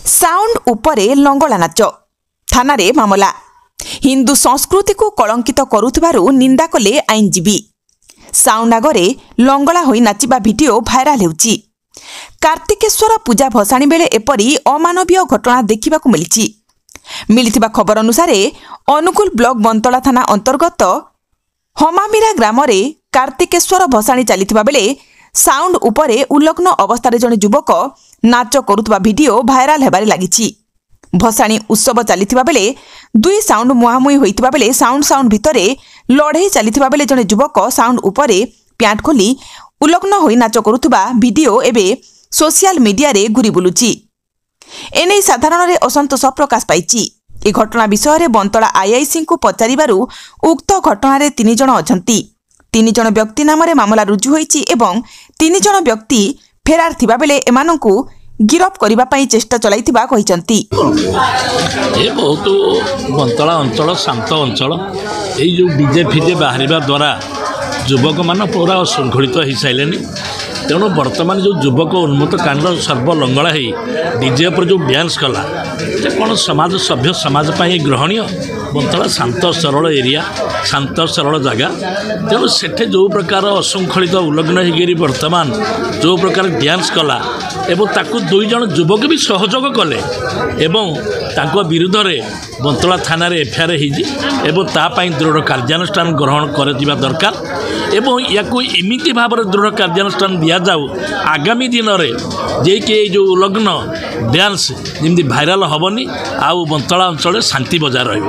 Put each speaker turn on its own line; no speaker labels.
Sound उपरे लंगला नाच थाना मामला। हिंदू संस्कृति को कलंकित करुथिबारु निंदा कले आईनजीवी। साउंड आगरे लंगला होई नाचिबा भिडियो भाइराल हेउची। कार्तिकेश्वर पूजा भसाणी बेले एपरी अमानवीय घटना देखिबाकु मिलिथिबा खबर अनुसार अनुकूल ब्लॉक बंतला थाना अंतर्गत हमामीरा ग्राम रे कार्तिकेश्वर भसाणी चलिथिबा बेले साउंड उपरे उल्लग्न अवस्था जने युवक नाच करुवा भिडियो भाइराल हेबारे लागिछि। भसाणी उत्सव चलिथिबा बेले दुई साउंड मुहामुही होइतिबा बेले साउंड भितरे लड़ाई चलिथिबा बेले जने युवक साउंड उपरे प्यांट खोली उल्लग्न होई नाच करुवा भिडियो एबे सोशल मीडिया रे घुरी बुलुछि। एने साधारण रे असंतोष प्रकाश पाइछि। ए घटना विषय रे बंतला आईआईसी को पचारिबारु उक्त घटना रे 3 जण अछंती। 3 जण व्यक्ति नाम रे मामला रुजु होइछि एवं 3 जण व्यक्ति फेरार थिबा बेले एमानंकु गिरफ करिबा पई चेष्टा चलाइथिबा कहिसंती।
ए बहुत बंतला अंचल शांत अंचल ए जो डीजे फिजे बाहरिबा द्वारा युवक मान पूरा श्रृंखलित हो सारे। तेणु बर्तमान जो युवक उन्मत्त कांड सर्वलंगला हो डीजे पर जो डांस कला कौन समाज सभ्य समाज पाई ग्रहणीय। बंतला शांत सरल एरिया शांत सरल जगह। तेणु सेठे जो प्रकार अशृंखलित उल्लग्न होगी बर्तमान जो प्रकार डांस कला एवं ताकू 2 जण युवक भी सहयोग कले एवं तांको विरुद्ध रे बंतला थाना रे एफआईआर एवं तापाई दृढ़ कार्यानुष्ठान ग्रहण कर दरकार एवं या इमिति भाव में दृढ़ कार्यानुष्ठान दि जाऊ आगामी दिन में जे कि जो उल्लग्न डांस जमी भाइराल हेनी आउ बंतला अंचल शांति बजाय रही।